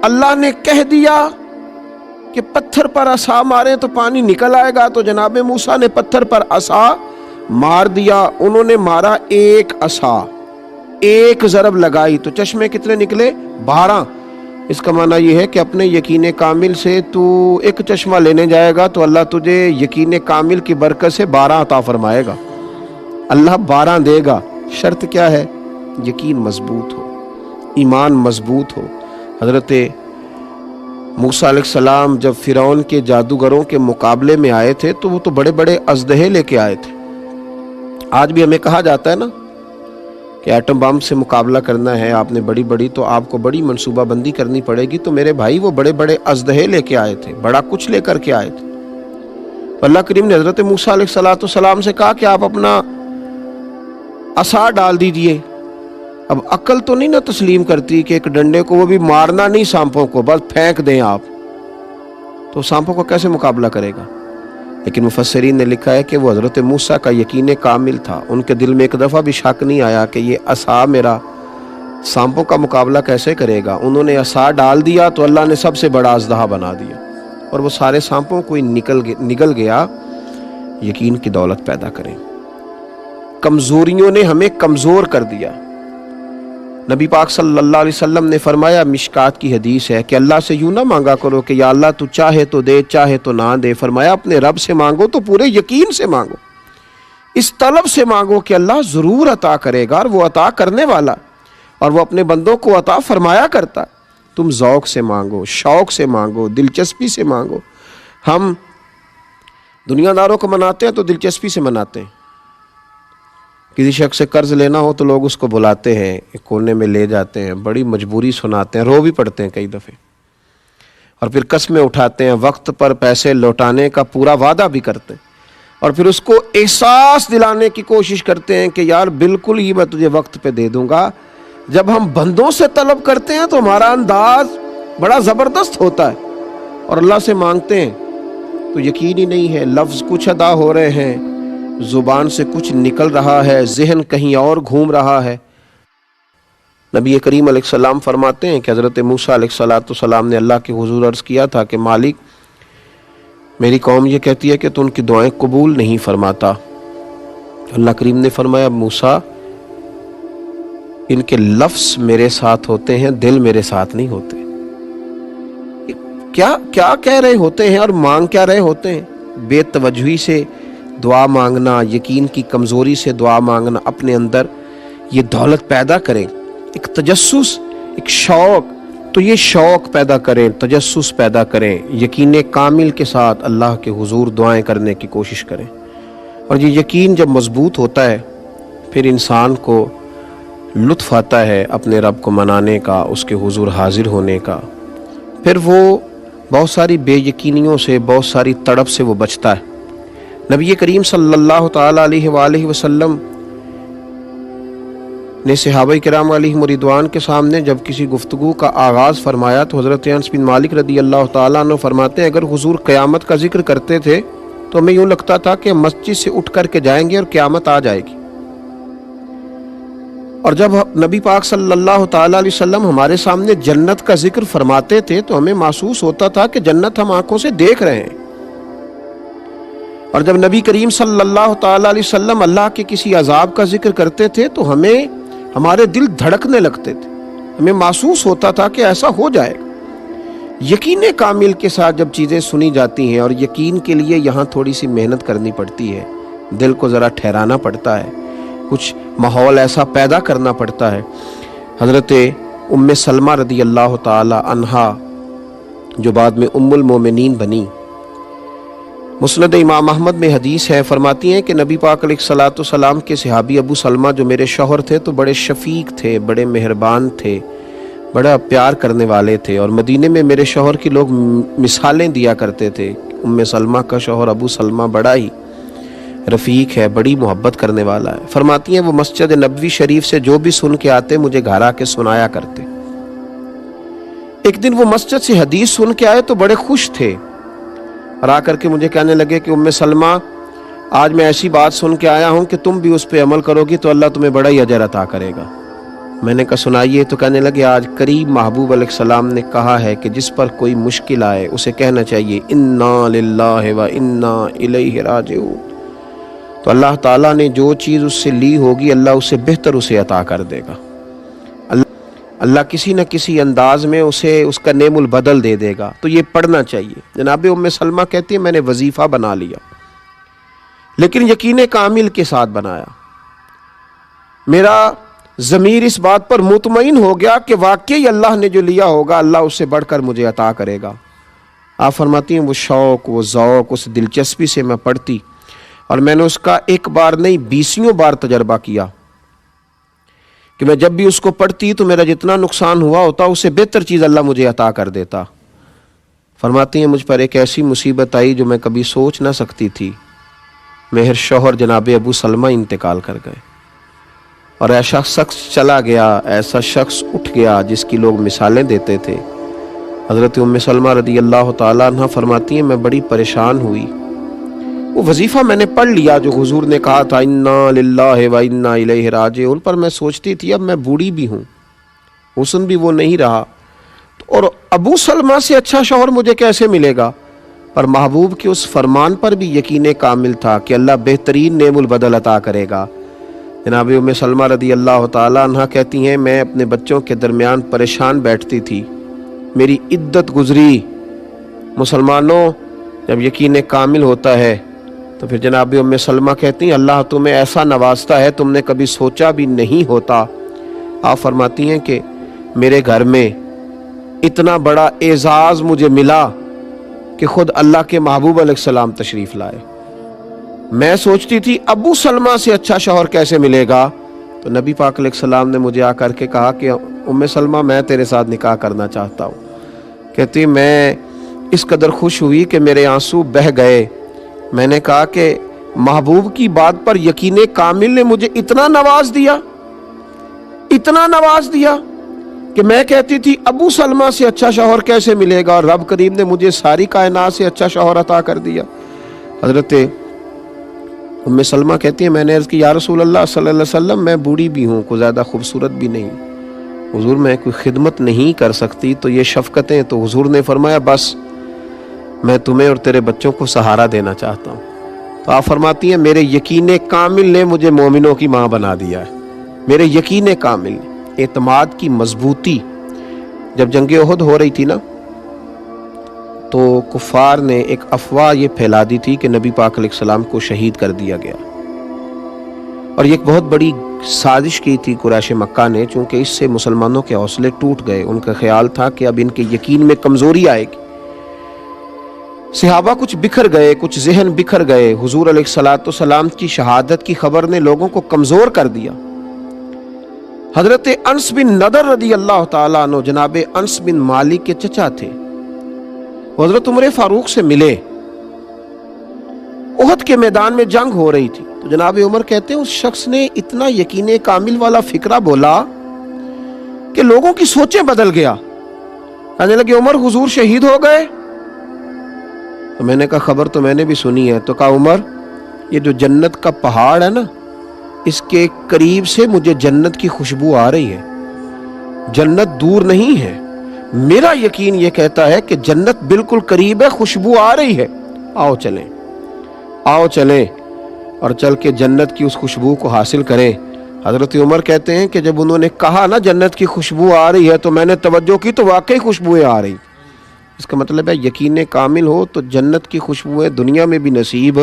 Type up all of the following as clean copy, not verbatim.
اللہ نے کہہ دیا کہ پتھر پر عصا مارے تو پانی نکل آئے گا، تو جناب موسیٰ نے پتھر پر عصا مار دیا. انہوں نے مارا ایک عصا، ایک ضرب لگائی تو چشمے کتنے نکلے؟ 12. اس کا معنی یہ ہے کہ اپنے یقین کامل سے تو ایک چشمہ لینے جائے گا تو اللہ تجھے یقین کامل کی برکت سے 12 عطا فرمائے گا. اللہ 12 دے گا. شرط کیا ہے؟ یقین مضبوط ہو، ایمان مضبوط ہو. حضرت موسیٰ علیہ السلام جب فرعون کے جادوگروں کے مقابلے میں آئے تھے تو وہ تو بڑے بڑے اژدہے لے کے آئے تھے. آج بھی ہمیں کہا جاتا ہے نا کہ ایٹم بم سے مقابلہ کرنا ہے آپ نے بڑی تو آپ کو بڑی منصوبہ بندی کرنی پڑے گی. تو میرے بھائی وہ بڑے بڑے اژدہے لے کے آئے تھے، بڑا کچھ لے کر کے آئے تھے. تو اللہ کریم نے حضرت موسیٰ علیہ السلام سے کہا کہ آپ اپنا عصا ڈال دیجئے. اب عقل تو نہیں نہ تسلیم کرتی کہ ایک ڈنڈے کو، وہ بھی مارنا نہیں سانپوں کو، بس پھینک دیں آپ، تو سانپوں کو کیسے مقابلہ کرے گا؟ لیکن مفسرین نے لکھا ہے کہ وہ حضرت موسیٰ کا یقین کامل تھا. ان کے دل میں ایک دفعہ بھی شک نہیں آیا کہ یہ عصا میرا سانپوں کا مقابلہ کیسے کرے گا. انہوں نے عصا ڈال دیا تو اللہ نے سب سے بڑا اژدہا بنا دیا اور وہ سارے سانپوں کو نگل گیا. یقین کی دولت پیدا کریں. کمزوریوں نے ہمیں کمزور کر دیا. نبی پاک صلی اللہ علیہ وسلم نے فرمایا، مشکات کی حدیث ہے کہ اللہ سے یوں نہ مانگا کرو کہ یا اللہ تو چاہے تو دے، چاہے تو نہ دے. فرمایا اپنے رب سے مانگو تو پورے یقین سے مانگو، اس طلب سے مانگو کہ اللہ ضرور عطا کرے گا، اور وہ عطا کرنے والا، اور وہ اپنے بندوں کو عطا فرمایا کرتا. تم ذوق سے مانگو، شوق سے مانگو، دلچسپی سے مانگو. ہم دنیا داروں کو مناتے ہیں تو دلچسپی سے مناتے ہیں. کسی شخص سے قرض لینا ہو تو لوگ اس کو بلاتے ہیں، ایک کونے میں لے جاتے ہیں، بڑی مجبوری سناتے ہیں، رو بھی پڑتے ہیں کئی دفعے، اور پھر قسمیں اٹھاتے ہیں، وقت پر پیسے لوٹانے کا پورا وعدہ بھی کرتے ہیں، اور پھر اس کو احساس دلانے کی کوشش کرتے ہیں کہ یار بالکل ہی میں تجھے وقت پہ دے دوں گا. جب ہم بندوں سے طلب کرتے ہیں تو ہمارا انداز بڑا زبردست ہوتا ہے، اور اللہ سے مانگتے ہیں تو یقین ہی نہیں ہے. لفظ کچھ ادا ہو رہے ہیں، زبان سے کچھ نکل رہا ہے، ذہن کہیں اور گھوم رہا ہے. نبی کریم علیہ السلام فرماتے ہیں کہ حضرت موسیٰ علیہ السلام نے اللہ کے حضور عرض کیا تھا کہ مالک، میری قوم یہ کہتی ہے کہ تو ان کی دعائیں قبول نہیں فرماتا. اللہ کریم نے فرمایا، موسیٰ ان کے لفظ میرے ساتھ ہوتے ہیں، دل میرے ساتھ نہیں ہوتے. کیا کہہ رہے ہوتے ہیں اور مانگ کیا رہے ہوتے ہیں؟ بے توجہی سے دعا مانگنا، یقین کی کمزوری سے دعا مانگنا. اپنے اندر یہ دولت پیدا کریں، ایک تجسس، ایک شوق. تو یہ شوق پیدا کریں، تجسس پیدا کریں، یقین کامل کے ساتھ اللہ کے حضور دعائیں کرنے کی کوشش کریں. اور یہ یقین جب مضبوط ہوتا ہے پھر انسان کو لطف آتا ہے اپنے رب کو منانے کا، اس کے حضور حاضر ہونے کا. پھر وہ بہت ساری بے یقینیوں سے، بہت ساری تڑپ سے وہ بچتا ہے. نبی کریم صلی اللہ تعالیٰ علیہ وآلہ وسلم نے صحابہ کرام علیہم رضوان کے سامنے جب کسی گفتگو کا آغاز فرمایا تو حضرت انس بن مالک رضی اللہ تعالیٰ عنہ فرماتے ہیں، اگر حضور قیامت کا ذکر کرتے تھے تو ہمیں یوں لگتا تھا کہ مسجد سے اٹھ کر کے جائیں گے اور قیامت آ جائے گی. اور جب نبی پاک صلی اللہ تعالیٰ علیہ وسلم ہمارے سامنے جنت کا ذکر فرماتے تھے تو ہمیں محسوس ہوتا تھا کہ جنت ہم آنکھوں سے دیکھ رہے ہیں. اور جب نبی کریم صلی اللہ تعالیٰ علیہ وسلم اللہ کے کسی عذاب کا ذکر کرتے تھے تو ہمارے دل دھڑکنے لگتے تھے، ہمیں محسوس ہوتا تھا کہ ایسا ہو جائے گا. یقین کامل کے ساتھ جب چیزیں سنی جاتی ہیں، اور یقین کے لیے یہاں تھوڑی سی محنت کرنی پڑتی ہے، دل کو ذرا ٹھہرانا پڑتا ہے، کچھ ماحول ایسا پیدا کرنا پڑتا ہے. حضرت ام سلمہ رضی اللہ تعالی عنہا جو بعد میں ام المومنین بنی، مسند امام احمد میں حدیث ہے، فرماتی ہیں کہ نبی پاک علیہ السلام کے صحابی ابو سلمہ جو میرے شوہر تھے تو بڑے شفیق تھے، بڑے مہربان تھے، بڑا پیار کرنے والے تھے، اور مدینے میں میرے شوہر کی لوگ مثالیں دیا کرتے تھے. ام سلمہ کا شوہر ابو سلمہ بڑا ہی رفیق ہے، بڑی محبت کرنے والا ہے. فرماتی ہیں وہ مسجد نبوی شریف سے جو بھی سن کے آتے مجھے گھر آ کے سنایا کرتے. ایک دن وہ مسجد سے حدیث سن کے آئے تو بڑے خوش تھے، اور آ کر کے مجھے کہنے لگے کہ ام سلمہ آج میں ایسی بات سن کے آیا ہوں کہ تم بھی اس پہ عمل کرو گی تو اللہ تمہیں بڑا ہی اجر عطا کرے گا. میں نے کہا سنائیے، تو کہنے لگے آج کریم محبوب علیہ السلام نے کہا ہے کہ جس پر کوئی مشکل آئے اسے کہنا چاہیے انا للہ و انا الیہ راجعون، تو اللہ تعالیٰ نے جو چیز اس سے لی ہوگی اللہ اس سے بہتر اسے عطا کر دے گا، اللہ کسی نہ کسی انداز میں اسے اس کا نعم البدل دے دے گا، تو یہ پڑھنا چاہیے۔ جناب ام سلمہ کہتی ہے میں نے وظیفہ بنا لیا، لیکن یقین کامل کے ساتھ بنایا، میرا ضمیر اس بات پر مطمئن ہو گیا کہ واقعی اللہ نے جو لیا ہوگا اللہ اس سے بڑھ کر مجھے عطا کرے گا۔ آپ فرماتی ہیں وہ شوق، وہ ذوق، اس دلچسپی سے میں پڑھتی، اور میں نے اس کا ایک بار نہیں 20 بار تجربہ کیا کہ میں جب بھی اس کو پڑھتی تو میرا جتنا نقصان ہوا ہوتا اس سے بہتر چیز اللہ مجھے عطا کر دیتا۔ فرماتی ہیں مجھ پر ایک ایسی مصیبت آئی جو میں کبھی سوچ نہ سکتی تھی، میرے شوہر جناب ابو سلمہ انتقال کر گئے، اور ایسا شخص چلا گیا، ایسا شخص اٹھ گیا جس کی لوگ مثالیں دیتے تھے۔ حضرت ام سلمہ رضی اللہ تعالیٰ عنہ فرماتی ہیں میں بڑی پریشان ہوئی، وہ وظیفہ میں نے پڑھ لیا جو حضور نے کہا تھا انا للہ و انا الیہ راجعون، پر میں سوچتی تھی اب میں بوڑھی بھی ہوں، حسن بھی وہ نہیں رہا، اور ابو سلمہ سے اچھا شوہر مجھے کیسے ملے گا؟ پر محبوب کے اس فرمان پر بھی یقین کامل تھا کہ اللہ بہترین نعم البدل عطا کرے گا۔ جناب ام سلمہ رضی اللہ تعالیٰ عنہ کہتی ہیں میں اپنے بچوں کے درمیان پریشان بیٹھتی تھی، میری عدت گزری۔ مسلمانوں جب یقین کامل ہوتا ہے تو پھر جناب ام سلمہ کہتی ہیں اللہ تمہیں ایسا نوازتا ہے تم نے کبھی سوچا بھی نہیں ہوتا۔ آپ فرماتی ہیں کہ میرے گھر میں اتنا بڑا اعزاز مجھے ملا کہ خود اللہ کے محبوب علیہ السلام تشریف لائے۔ میں سوچتی تھی ابو سلمہ سے اچھا شوہر کیسے ملے گا، تو نبی پاک علیہ السلام نے مجھے آ کر کے کہا کہ ام سلمہ میں تیرے ساتھ نکاح کرنا چاہتا ہوں۔ کہتی میں اس قدر خوش ہوئی کہ میرے آنسو بہہ گئے۔ میں نے کہا کہ محبوب کی بات پر یقین کامل نے مجھے اتنا نواز دیا کہ میں کہتی تھی ابو سلمہ سے اچھا شوہر کیسے ملے گا، اور رب کریم نے مجھے ساری کائنات سے اچھا شوہر عطا کر دیا۔ حضرت ام سلمہ کہتی ہیں میں نے عرض کی یا رسول اللہ صلی اللہ علیہ وسلم میں بوڑھی بھی ہوں، کوئی زیادہ خوبصورت بھی نہیں، حضور میں کوئی خدمت نہیں کر سکتی، تو یہ شفقتیں، تو حضور نے فرمایا بس میں تمہیں اور تیرے بچوں کو سہارا دینا چاہتا ہوں۔ تو آپ فرماتی ہیں میرے یقین کامل نے مجھے مومنوں کی ماں بنا دیا ہے، میرے یقین کامل، اعتماد کی مضبوطی۔ جب جنگ احد ہو رہی تھی نا تو کفار نے ایک افواہ یہ پھیلا دی تھی کہ نبی پاک علیہ السلام کو شہید کر دیا گیا، اور یہ ایک بہت بڑی سازش کی تھی قریش مکہ نے، چونکہ اس سے مسلمانوں کے حوصلے ٹوٹ گئے۔ ان کا خیال تھا کہ اب ان کے یقین میں کمزوری آئے گی۔ صحابہ کچھ بکھر گئے، کچھ ذہن بکھر گئے۔ حضور علیہ السلام کی شہادت کی خبر نے لوگوں کو کمزور کر دیا۔ حضرت انس بن نضر رضی اللہ تعالیٰ عنہ جناب انس بن مالک کے چچا تھے، حضرت عمر فاروق سے ملے، احد کے میدان میں جنگ ہو رہی تھی، تو جناب عمر کہتے ہیں اس شخص نے اتنا یقین کامل والا فکرہ بولا کہ لوگوں کی سوچیں بدل گیا۔ کہنے لگے عمر حضور شہید ہو گئے؟ تو میں نے کہا خبر تو میں نے بھی سنی ہے۔ تو کہا عمر یہ جو جنت کا پہاڑ ہے نا اس کے قریب سے مجھے جنت کی خوشبو آ رہی ہے، جنت دور نہیں ہے، میرا یقین یہ کہتا ہے کہ جنت بالکل قریب ہے، خوشبو آ رہی ہے، آؤ چلیں اور چل کے جنت کی اس خوشبو کو حاصل کریں۔ حضرت عمر کہتے ہیں کہ جب انہوں نے کہا نا جنت کی خوشبو آ رہی ہے تو میں نے توجہ کی تو واقعی خوشبوئیں آ رہی۔ اس کا مطلب ہے یقین کامل ہو تو جنت کی خوشبوئیں دنیا میں بھی نصیب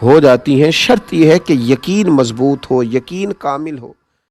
ہو جاتی ہیں، شرط یہ ہے کہ یقین مضبوط ہو، یقین کامل ہو۔